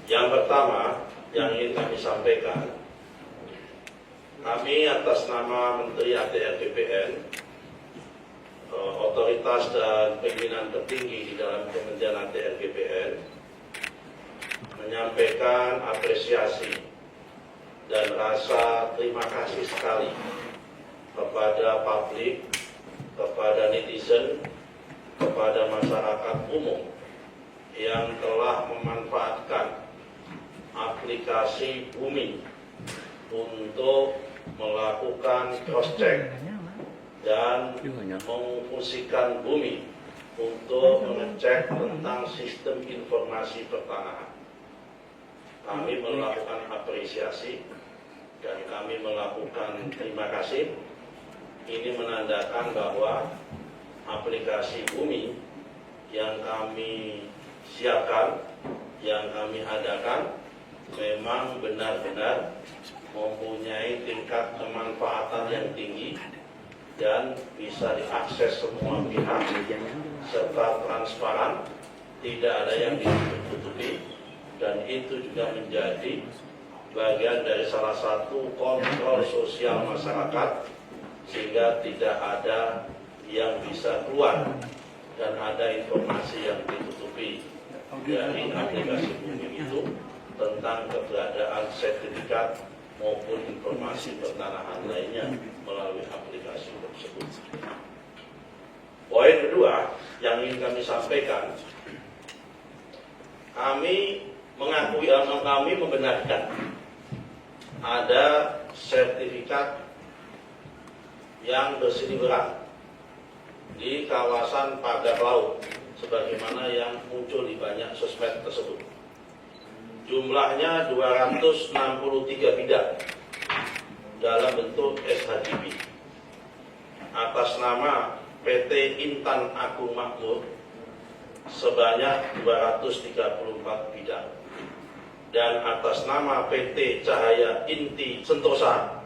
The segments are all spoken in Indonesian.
Yang pertama yang ingin kami sampaikan, kami atas nama Menteri ATR BPN, otoritas dan pimpinan tertinggi di dalam Kementerian ATR BPN, menyampaikan apresiasi dan rasa terima kasih sekali kepada publik, kepada netizen, kepada masyarakat umum yang telah memanfaatkan aplikasi Bumi untuk melakukan cross-check dan memfungsikan Bumi untuk mengecek tentang sistem informasi pertanahan. Kami melakukan apresiasi dan kami melakukan terima kasih. Ini menandakan bahwa aplikasi Bumi yang kami siapkan, yang kami adakan, memang benar-benar mempunyai tingkat kemanfaatan yang tinggi dan bisa diakses semua pihak serta transparan, tidak ada yang ditutupi, dan itu juga menjadi bagian dari salah satu kontrol sosial masyarakat, sehingga tidak ada yang bisa keluar dan ada informasi yang ditutupi dari aplikasi Bumi itu tentang keberadaan sertifikat maupun informasi pertanahan lainnya melalui aplikasi tersebut. Poin kedua yang ingin kami sampaikan, kami mengakui atau kami membenarkan ada sertifikat yang berseliweran di kawasan pagar laut sebagaimana yang muncul di banyak sosmed tersebut. Jumlahnya 263 bidang dalam bentuk SHGB atas nama PT Intan Agung Makmur sebanyak 234 bidang, dan atas nama PT Cahaya Inti Sentosa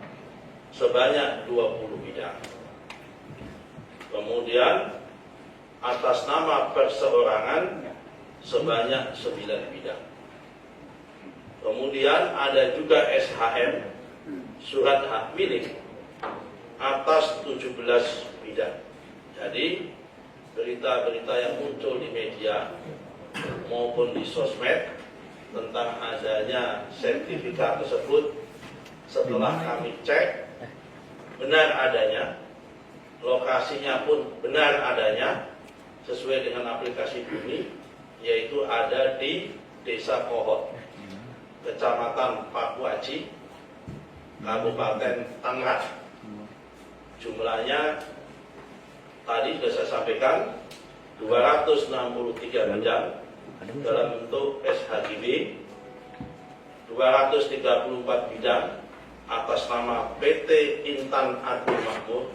sebanyak 20 bidang. Kemudian atas nama perseorangan sebanyak 9 bidang. Kemudian ada juga SHM, surat hak milik, atas 17 bidang. Jadi berita-berita yang muncul di media maupun di sosmed tentang adanya sertifikat tersebut, setelah kami cek, benar adanya, lokasinya pun benar adanya, sesuai dengan aplikasi Bumi, yaitu ada di Desa Kohot, Kecamatan Pakuaji, Kabupaten Tangerang. Jumlahnya tadi sudah saya sampaikan 263 bidang dalam bentuk SHGB, 234 bidang atas nama PT Intan Agung Makmur,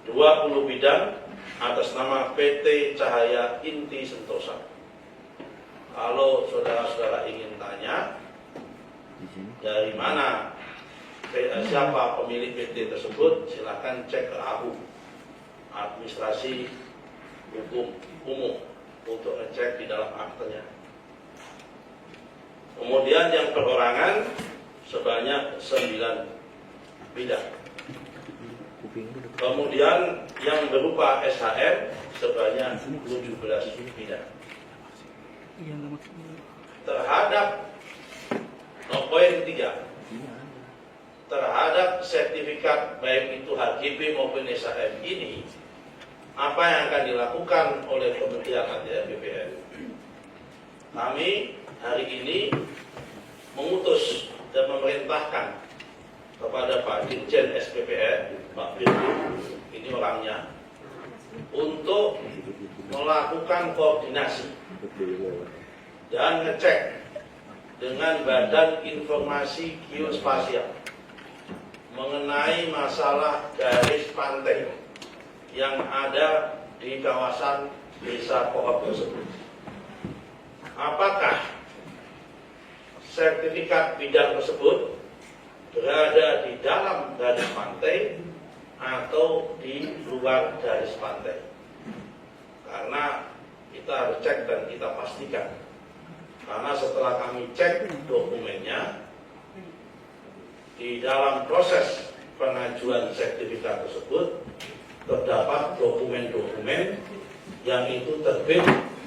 20 bidang atas nama PT Cahaya Inti Sentosa. Kalau saudara-saudara ingin tanya dari mana, siapa pemilik PT tersebut, silakan cek ke AHU, Administrasi Hukum Umum, untuk ngecek di dalam aktenya. Kemudian yang perorangan sebanyak 9 bidang. Kemudian yang berupa SHM sebanyak 17 bidang. Terhadap poin ketiga, terhadap sertifikat baik itu HGB maupun SHM ini, apa yang akan dilakukan oleh Kementerian ATR BPN? Kami hari ini mengutus dan memerintahkan kepada Pak Dirjen SPPN, Pak Firly, ini orangnya, untuk melakukan koordinasi dan ngecek dengan Badan Informasi Geospasial mengenai masalah garis pantai yang ada di kawasan Desa Kohot tersebut. Apakah sertifikat bidang tersebut berada di dalam garis pantai atau di luar garis pantai? Karena kita harus cek dan kita pastikan. Karena setelah kami cek dokumennya, di dalam proses pengajuan sertifikat tersebut terdapat dokumen-dokumen yang itu terbit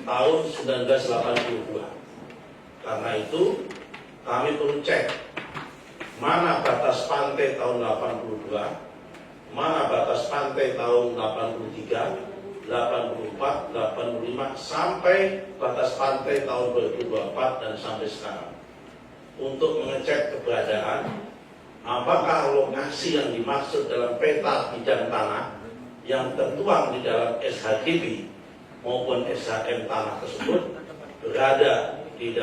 tahun 1982. Karena itu kami perlu cek mana batas pantai tahun 82, mana batas pantai tahun 83, 84, 85 sampai batas pantai tahun 2024 dan sampai sekarang, untuk mengecek keberadaan apakah lokasi yang dimaksud dalam peta bidang tanah yang tertuang di dalam SHGB maupun SHM tanah tersebut berada di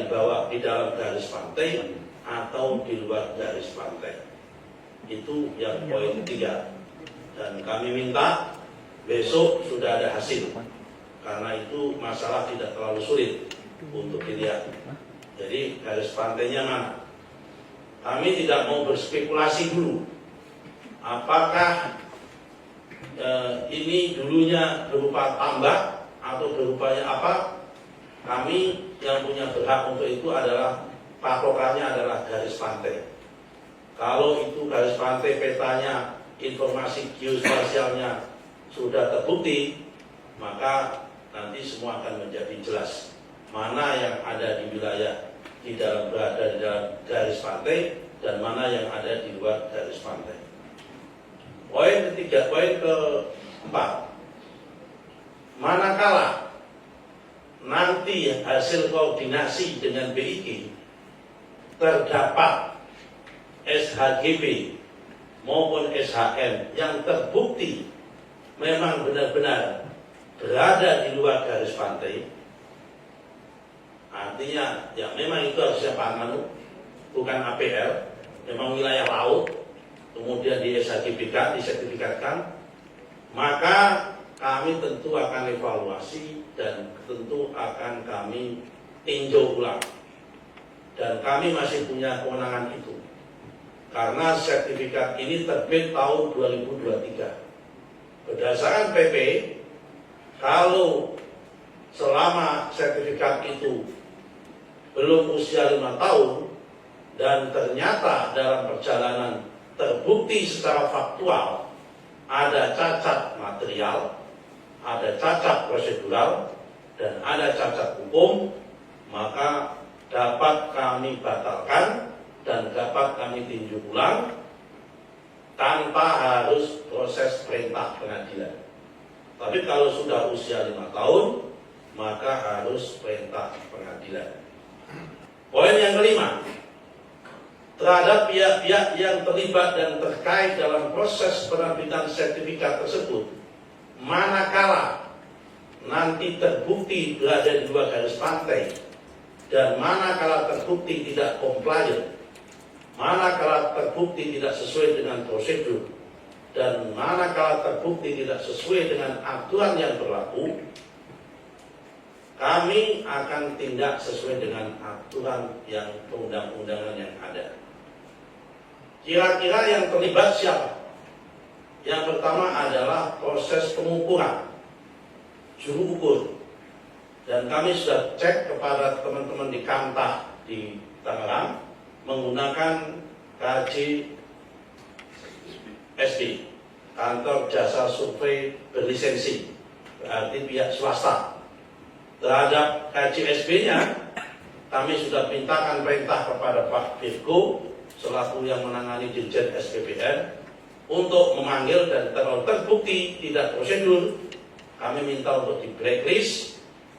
bawah di dalam garis pantai atau di luar garis pantai. Itu yang poin 3. Dan kami minta besok sudah ada hasil, karena itu masalah tidak terlalu sulit untuk dilihat. Jadi garis pantainya mana? Kami tidak mau berspekulasi dulu apakah ini dulunya berupa tambak atau berupanya apa. Kami yang punya berhak untuk itu adalah patokannya adalah garis pantai. Kalau itu garis pantai petanya, informasi geospasialnya sudah terbukti, maka nanti semua akan menjadi jelas mana yang ada di wilayah berada di dalam garis pantai dan mana yang ada di luar garis pantai. Poin ketiga, poin keempat, manakala nanti hasil koordinasi dengan BIG terdapat SHGB maupun SHM yang terbukti memang benar-benar berada di luar garis pantai, artinya ya memang itu harusnya Pangan, bukan APL, memang wilayah laut, kemudian di SHGB-kan, disertifikatkan, maka kami tentu akan evaluasi dan tentu akan kami tinjau ulang. Dan kami masih punya kewenangan itu, karena sertifikat ini terbit tahun 2023. Berdasarkan PP, kalau selama sertifikat itu belum usia 5 tahun dan ternyata dalam perjalanan terbukti secara faktual ada cacat material, ada cacat prosedural, dan ada cacat hukum, maka dapat kami batalkan dan dapat kami tinjau ulang tanpa harus proses perintah pengadilan. Tapi kalau sudah usia 5 tahun, maka harus perintah pengadilan. Poin yang kelima, terhadap pihak-pihak yang terlibat dan terkait dalam proses penerbitan sertifikat tersebut, manakala nanti terbukti berada di luar garis pantai dan manakala terbukti tidak compliant, manakala terbukti tidak sesuai dengan prosedur, dan manakala terbukti tidak sesuai dengan aturan yang berlaku, kami akan tindak sesuai dengan aturan yang perundang-undangan yang ada. Kira-kira yang terlibat siapa? Yang pertama adalah proses pengukuran, juru ukur. Dan kami sudah cek kepada teman-teman di Kantah di Tangerang menggunakan KJSB, kantor jasa survei berlisensi, berarti pihak swasta. Terhadap KJSB-nya, kami sudah mintakan perintah kepada Pak Dirgo selaku yang menangani Dirjen SPPN untuk memanggil, dan kalau terbukti tidak prosedur, kami minta untuk di blacklist,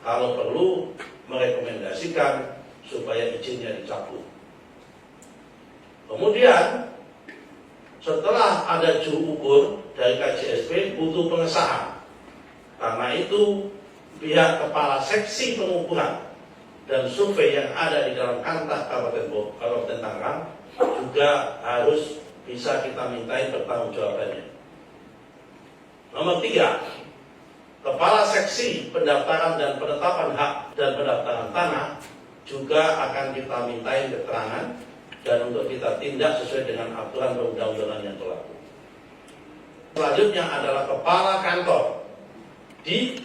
kalau perlu merekomendasikan supaya izinnya dicabut. Kemudian setelah ada juru ukur dari KJSB butuh pengesahan. Karena itu pihak kepala seksi pengukuran dan survei yang ada di dalam Kantah Kabupaten Tangerang juga harus bisa kita mintai pertanggungjawabannya. Nomor 3, kepala seksi pendaftaran dan penetapan hak dan pendaftaran tanah juga akan kita mintai keterangan dan untuk kita tindak sesuai dengan aturan perundang-undangan yang berlaku. Selanjutnya adalah kepala kantor di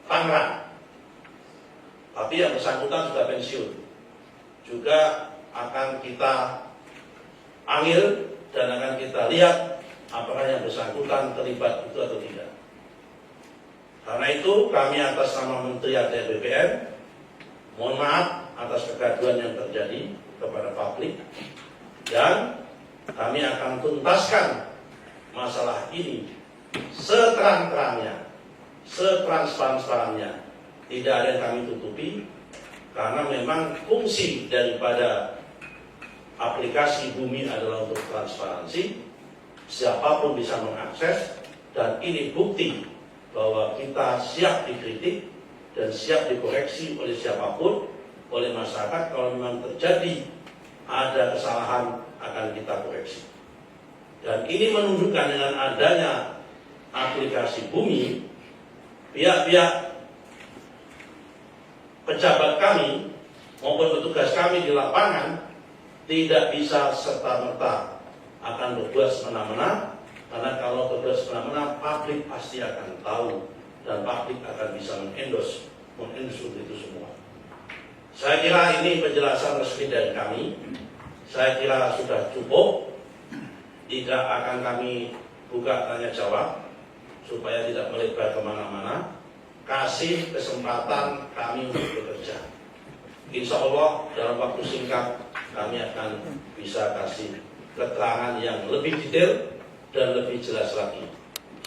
Tangerang. tapi yang bersangkutan sudah pensiun. Juga akan kita panggil dan akan kita lihat apakah yang bersangkutan terlibat itu atau tidak. Karena itu kami atas nama Menteri ATR BPN mohon maaf atas kegaduhan yang terjadi kepada publik, dan kami akan tuntaskan masalah ini seterang-terangnya, setransparan-transparannya. Tidak ada yang kami tutupi, karena memang fungsi daripada aplikasi Bumi adalah untuk transparansi, siapapun bisa mengakses, dan ini bukti bahwa kita siap dikritik dan siap dikoreksi oleh siapapun, oleh masyarakat. Kalau memang terjadi ada kesalahan akan kita koreksi. Dan ini menunjukkan dengan adanya aplikasi Bumi, pihak-pihak pejabat kami maupun petugas kami di lapangan tidak bisa serta-merta akan berbuat semena-mena, karena kalau berbuat semena-mena publik pasti akan tahu dan publik akan bisa mengendorse itu semua. Saya kira ini penjelasan resmi dari kami. Saya kira sudah cukup. Tidak akan kami buka tanya jawab supaya tidak melebar kemana-mana. Kasih kesempatan kami untuk bekerja. Insya Allah dalam waktu singkat kami akan bisa kasih keterangan yang lebih detail dan lebih jelas lagi.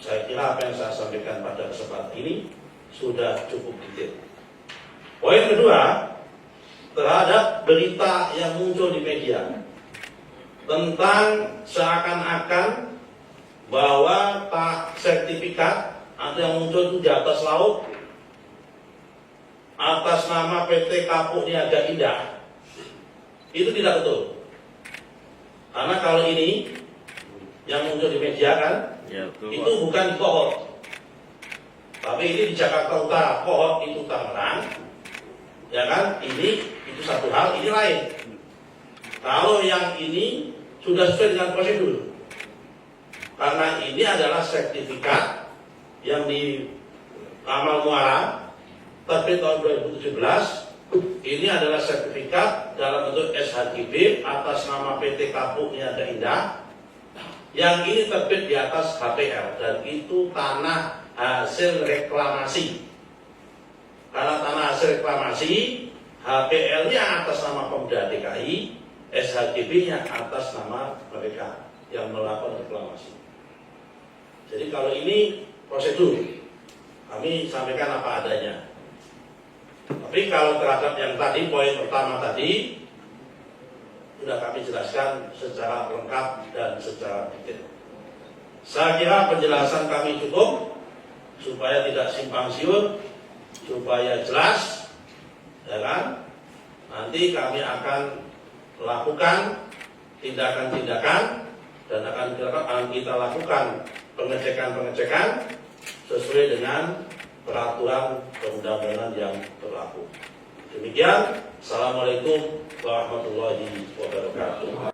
Saya kira apa yang saya sampaikan pada kesempatan ini sudah cukup detail. Poin kedua, terhadap berita yang muncul di media tentang seakan-akan bahwa sertifikat atau yang muncul itu di atas laut atas nama PT Kapuk Niaga Indah, itu tidak betul. Karena kalau ini yang muncul di media kan, ya, itu bukan di Kohot, tapi ini di Jakarta Utara. Kohot itu Tangerang, ya kan? Ini itu satu hal, ini lain. Kalau yang ini sudah sesuai dengan prosedur, karena ini adalah sertifikat yang di Amal Muara terbit tahun 2017. Ini adalah sertifikat dalam bentuk SHGB atas nama PT Kapuk Niaga Indah, yang ini terbit di atas HPL, dan itu tanah hasil reklamasi. Karena tanah hasil reklamasi, HPL-nya atas nama Pemda DKI, SHGB-nya atas nama mereka yang melakukan reklamasi. Jadi kalau ini prosedur, kami sampaikan apa adanya. Tapi kalau terhadap yang tadi, poin pertama tadi, sudah kami jelaskan secara lengkap dan secara detail. Saya kira penjelasan kami cukup, supaya tidak simpang siur, supaya jelas, ya kan? Nanti kami akan lakukan tindakan-tindakan, dan akan kita lakukan pengecekan-pengecekan sesuai dengan peraturan perundang-undangan yang berlaku. Demikian, Assalamualaikum warahmatullahi wabarakatuh.